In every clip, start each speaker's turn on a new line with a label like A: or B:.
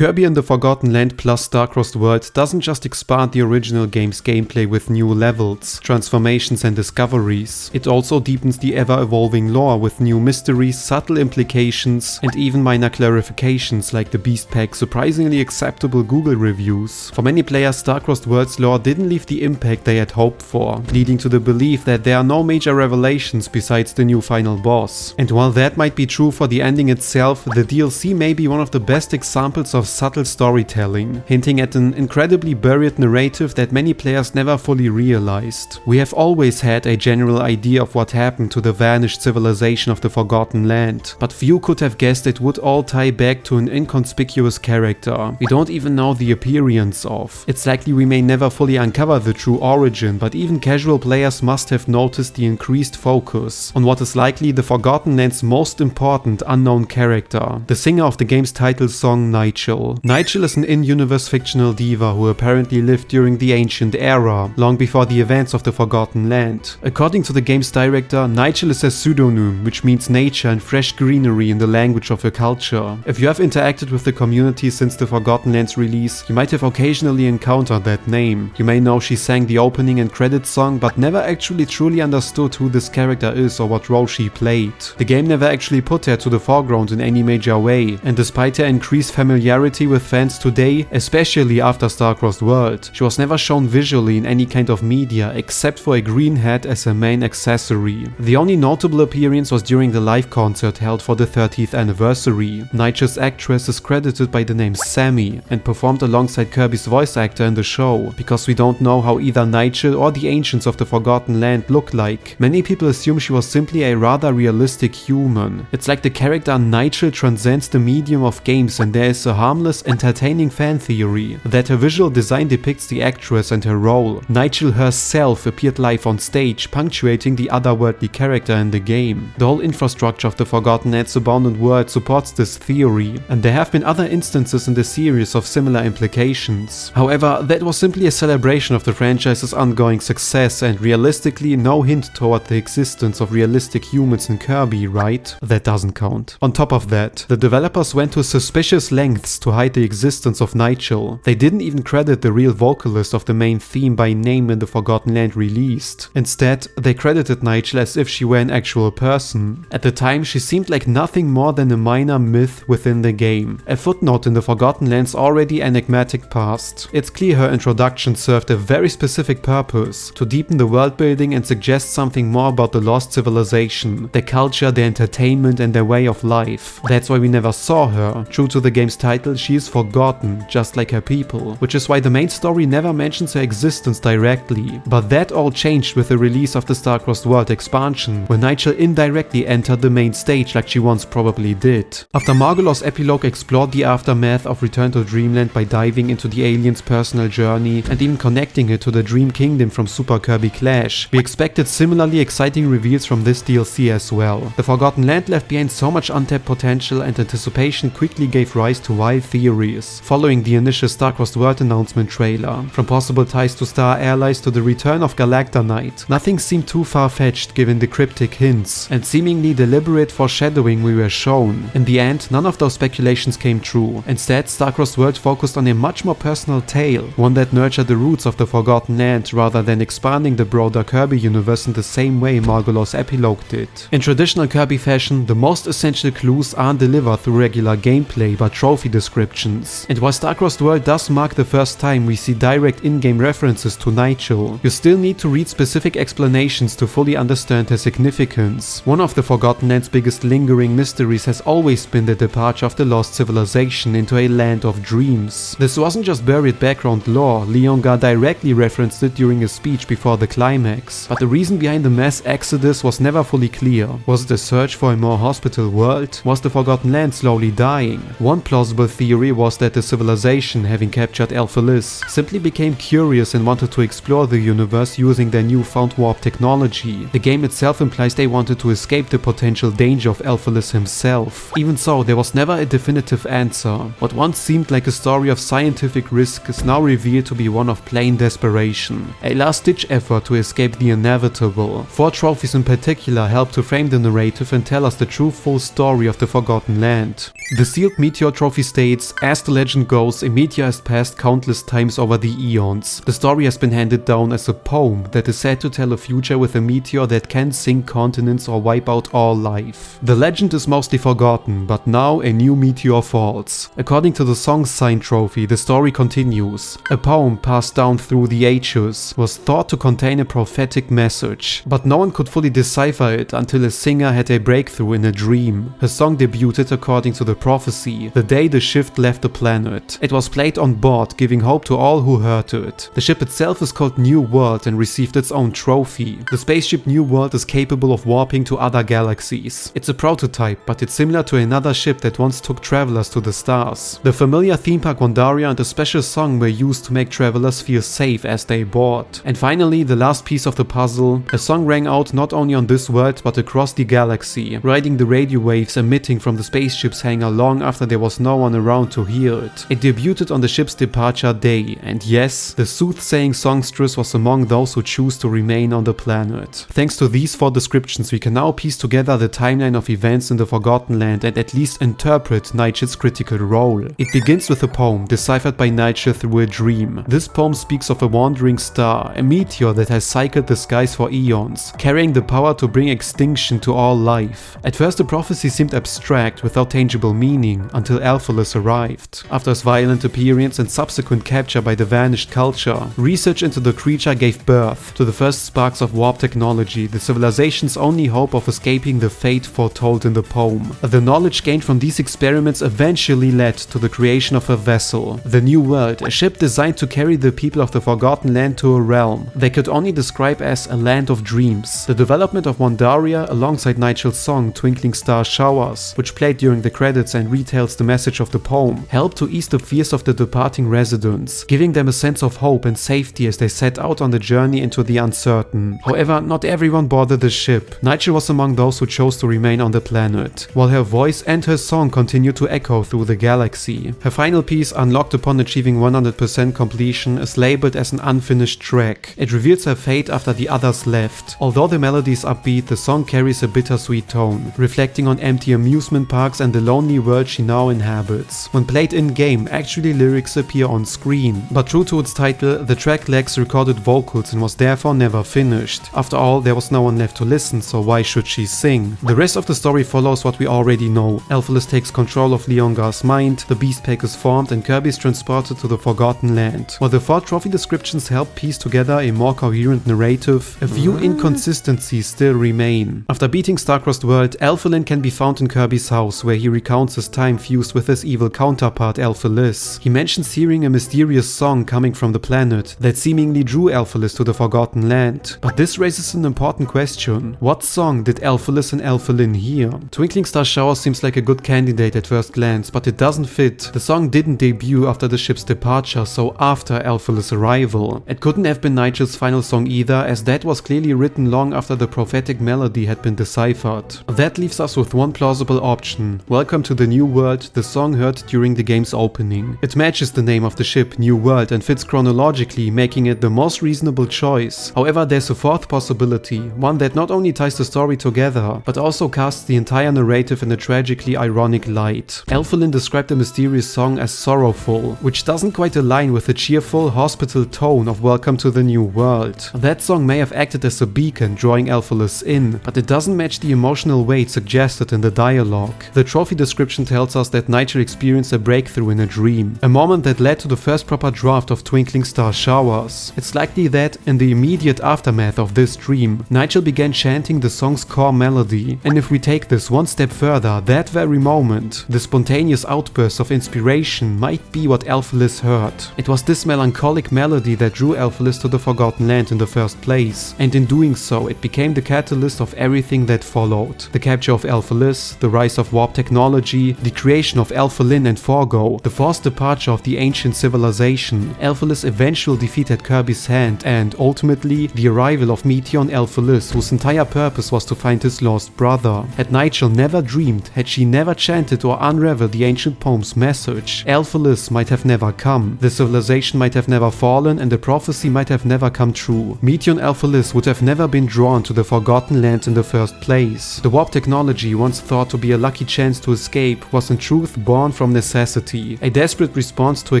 A: Kirby and the Forgotten Land plus Star-Crossed World doesn't just expand the original game's gameplay with new levels, transformations and discoveries, it also deepens the ever-evolving lore with new mysteries, subtle implications, and even minor clarifications like the Beast Pack's surprisingly acceptable Google reviews. For many players, Star-Crossed World's lore didn't leave the impact they had hoped for, leading to the belief that there are no major revelations besides the new final boss. And while that might be true for the ending itself, the DLC may be one of the best examples of subtle storytelling, hinting at an incredibly buried narrative that many players never fully realized. We have always had a general idea of what happened to the vanished civilization of the Forgotten Land, but few could have guessed it would all tie back to an inconspicuous character we don't even know the appearance of. It's likely we may never fully uncover the true origin, but even casual players must have noticed the increased focus on what is likely the Forgotten Land's most important unknown character, the singer of the game's title song Neichel. Neichel is an in-universe fictional diva who apparently lived during the Ancient Era, long before the events of the Forgotten Land. According to the game's director, Neichel is a pseudonym, which means nature and fresh greenery in the language of her culture. If you have interacted with the community since the Forgotten Land's release, you might have occasionally encountered that name. You may know she sang the opening and credits song, but never actually truly understood who this character is or what role she played. The game never actually put her to the foreground in any major way, and despite her increased familiarity with fans today, especially after Star-Crossed World, she was never shown visually in any kind of media except for a green hat as a main accessory. The only notable appearance was during the live concert held for the 30th anniversary. Neichel's actress is credited by the name Sammy and performed alongside Kirby's voice actor in the show. Because we don't know how either Neichel or the ancients of the Forgotten Land look like, many people assume she was simply a rather realistic human. It's like the character Neichel transcends the medium of games, and there is a harmless, entertaining fan theory that her visual design depicts the actress and her role. Neichel herself appeared live on stage, punctuating the otherworldly character in the game. The whole infrastructure of the Forgotten Land's abandoned world supports this theory, and there have been other instances in the series of similar implications. However, that was simply a celebration of the franchise's ongoing success, and realistically no hint toward the existence of realistic humans in Kirby, right? That doesn't count. On top of that, the developers went to suspicious lengths to hide the existence of Neichel. They didn't even credit the real vocalist of the main theme by name when the Forgotten Land released. Instead, they credited Neichel as if she were an actual person. At the time, she seemed like nothing more than a minor myth within the game, a footnote in the Forgotten Land's already enigmatic past. It's clear her introduction served a very specific purpose, to deepen the world building and suggest something more about the lost civilization, their culture, their entertainment and their way of life. That's why we never saw her. True to the game's title, she is forgotten, just like her people, which is why the main story never mentions her existence directly. But that all changed with the release of the Star-Crossed World expansion, where Neichel indirectly entered the main stage like she once probably did. After Margolor's epilogue explored the aftermath of Return to Dreamland by diving into the alien's personal journey and even connecting it to the Dream Kingdom from Super Kirby Clash, we expected similarly exciting reveals from this DLC as well. The Forgotten Land left behind so much untapped potential, and anticipation quickly gave rise to wild theories. Following the initial Star-Crossed World announcement trailer, from possible ties to Star Allies to the return of Galacta Knight, nothing seemed too far-fetched given the cryptic hints and seemingly deliberate foreshadowing we were shown. In the end, none of those speculations came true. Instead, Star-Crossed World focused on a much more personal tale, one that nurtured the roots of the Forgotten Land rather than expanding the broader Kirby universe in the same way Margolor's epilogue did. In traditional Kirby fashion, the most essential clues aren't delivered through regular gameplay but trophy descriptions. And while Star-Crossed World does mark the first time we see direct in-game references to Neichel, you still need to read specific explanations to fully understand her significance. One of the Forgotten Land's biggest lingering mysteries has always been the departure of the lost civilization into a land of dreams. This wasn't just buried background lore, Leongar directly referenced it during a speech before the climax. But the reason behind the mass exodus was never fully clear. Was it a search for a more hospitable world? Was the Forgotten Land slowly dying? One plausible theory was that the civilization, having captured Alphalis, simply became curious and wanted to explore the universe using their newfound warp technology. The game itself implies they wanted to escape the potential danger of Alphalis himself. Even so, there was never a definitive answer. What once seemed like a story of scientific risk is now revealed to be one of plain desperation. A last-ditch effort to escape the inevitable. 4 trophies in particular help to frame the narrative and tell us the true full story of the Forgotten Land. The sealed Meteor trophy states states, as the legend goes, a meteor has passed countless times over the eons. The story has been handed down as a poem that is said to tell a future with a meteor that can sink continents or wipe out all life. The legend is mostly forgotten, but now a new meteor falls. According to the song's signed trophy, the story continues. A poem passed down through the ages was thought to contain a prophetic message, but no one could fully decipher it until a singer had a breakthrough in a dream. Her song debuted according to the prophecy the day the shift left the planet. It was played on board, giving hope to all who heard it. The ship itself is called New World and received its own trophy. The spaceship New World is capable of warping to other galaxies. It's a prototype, but it's similar to another ship that once took travelers to the stars. The familiar theme park Wandaria and a special song were used to make travelers feel safe as they board. And finally, the last piece of the puzzle, a song rang out not only on this world but across the galaxy, riding the radio waves emitting from the spaceship's hangar long after there was no one around to hear it. It debuted on the ship's departure day, and yes, the soothsaying songstress was among those who choose to remain on the planet. Thanks to these 4 descriptions, we can now piece together the timeline of events in the Forgotten Land and at least interpret Neichel's critical role. It begins with a poem deciphered by Neichel through a dream. This poem speaks of a wandering star, a meteor that has cycled the skies for eons, carrying the power to bring extinction to all life. At first the prophecy seemed abstract, without tangible meaning, until Alphalus arrived. After his violent appearance and subsequent capture by the vanished culture, research into the creature gave birth to the first sparks of warp technology, the civilization's only hope of escaping the fate foretold in the poem. The knowledge gained from these experiments eventually led to the creation of a vessel, the New World, a ship designed to carry the people of the Forgotten Land to a realm they could only describe as a land of dreams. The development of Wandaria, alongside Neichel's song Twinkling Star Showers, which played during the credits and retells the message of the poem, helped to ease the fears of the departing residents, giving them a sense of hope and safety as they set out on the journey into the uncertain. However, not everyone boarded the ship. Neichel was among those who chose to remain on the planet, while her voice and her song continued to echo through the galaxy. Her final piece, unlocked upon achieving 100% completion, is labeled as an unfinished track. It reveals her fate after the others left. Although the melody is upbeat, the song carries a bittersweet tone, reflecting on empty amusement parks and the lonely world she now inhabits. When played in-game, actually lyrics appear on screen, but true to its title, the track lacks recorded vocals and was therefore never finished. After all, there was no one left to listen, so why should she sing? The rest of the story follows what we already know. Alphalus takes control of Leongar's mind, the Beast Pack is formed, and Kirby is transported to the Forgotten Land. While the 4 trophy descriptions help piece together a more coherent narrative, a few inconsistencies still remain. After beating Star-Crossed World, Alphalin can be found in Kirby's house, where he recounts his time fused with his evil counterpart Alphalis. He mentions hearing a mysterious song coming from the planet that seemingly drew Alphalis to the Forgotten Land. But this raises an important question. What song did Alphalis and Alphalin hear? Twinkling Star Shower seems like a good candidate at first glance, but it doesn't fit. The song didn't debut after the ship's departure, so after Alphalis' arrival. It couldn't have been Neichel's final song either, as that was clearly written long after the prophetic melody had been deciphered. That leaves us with one plausible option. Welcome to the New World, the song heard during the game's opening. It matches the name of the ship, New World, and fits chronologically, making it the most reasonable choice. However, there's a 4th possibility, one that not only ties the story together, but also casts the entire narrative in a tragically ironic light. Alphalin described the mysterious song as sorrowful, which doesn't quite align with the cheerful, hospital tone of Welcome to the New World. That song may have acted as a beacon, drawing Alphalus in, but it doesn't match the emotional weight suggested in the dialogue. The trophy description tells us that Neichel experienced a breakthrough in a dream, a moment that led to the first proper draft of Twinkling Star Showers. It's likely that, in the immediate aftermath of this dream, Neichel began chanting the song's core melody, and if we take this one step further, that very moment, the spontaneous outburst of inspiration might be what Alphalis heard. It was this melancholic melody that drew Alphalis to the Forgotten Land in the first place, and in doing so, it became the catalyst of everything that followed. The capture of Alphalis, the rise of warp technology, the creation of Alphalin and Forgo, the forced departure of the ancient civilization, Alphalis' eventual defeat at Kirby's hand, and ultimately, the arrival of Meteor and Alphalis, whose entire purpose was to find his lost brother. Had Neichel never dreamed, had she never chanted or unraveled the ancient poem's message, Alphalis might have never come, the civilization might have never fallen, and the prophecy might have never come true. Meteor and Alphalis would have never been drawn to the Forgotten Land in the first place. The warp technology, once thought to be a lucky chance to escape, was in truth born born from necessity, a desperate response to a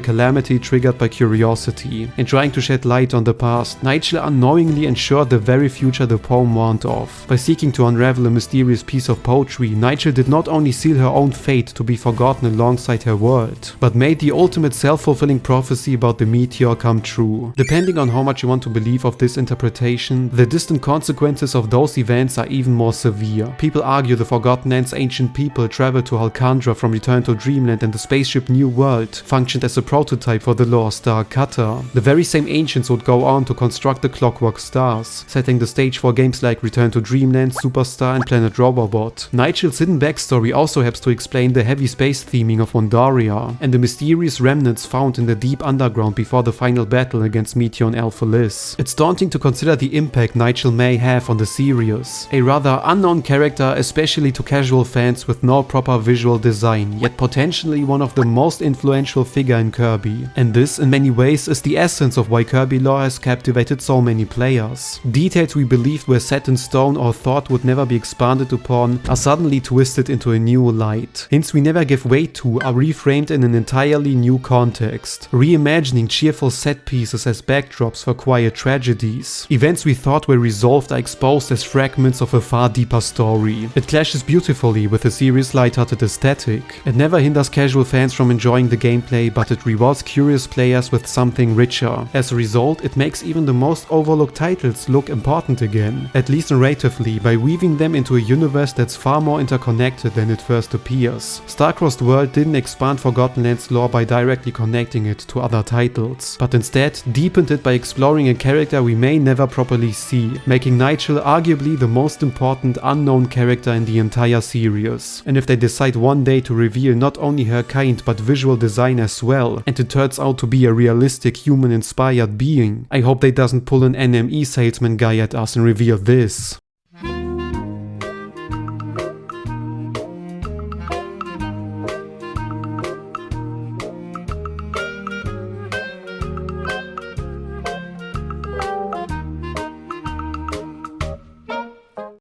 A: calamity triggered by curiosity. In trying to shed light on the past, Neichel unknowingly ensured the very future the poem warned of. By seeking to unravel a mysterious piece of poetry, Neichel did not only seal her own fate to be forgotten alongside her world, but made the ultimate self-fulfilling prophecy about the meteor come true. Depending on how much you want to believe of this interpretation, the distant consequences of those events are even more severe. People argue the Forgotten Ends ancient people traveled to Alcandra from Return to Dreamland, and the spaceship New World functioned as a prototype for the lore star Qatar. The very same ancients would go on to construct the Clockwork Stars, setting the stage for games like Return to Dreamland, Superstar and Planet Robobot. Nigel's hidden backstory also helps to explain the heavy space theming of Wondaria, and the mysterious remnants found in the deep underground before the final battle against Meteor and Alpha Liz. It's daunting to consider the impact Neichel may have on the series, a rather unknown character especially to casual fans with no proper visual design, yet potentially one of the most influential figure in Kirby. And this in many ways is the essence of why Kirby lore has captivated so many players. Details we believed were set in stone or thought would never be expanded upon are suddenly twisted into a new light. Hints we never give weight to are reframed in an entirely new context, reimagining cheerful set pieces as backdrops for quiet tragedies. Events we thought were resolved are exposed as fragments of a far deeper story. It clashes beautifully with the series' lighthearted aesthetic. It never hinders casual fans from enjoying the gameplay, but it rewards curious players with something richer. As a result, it makes even the most overlooked titles look important again, at least narratively, by weaving them into a universe that's far more interconnected than it first appears. Star-Crossed World didn't expand Forgotten Lands lore by directly connecting it to other titles, but instead deepened it by exploring a character we may never properly see, making Neichel arguably the most important unknown character in the entire series. And if they decide one day to reveal not only her kind but visual design as well, and it turns out to be a realistic human-inspired being, I hope they doesn't pull an NME salesman guy at us and reveal this.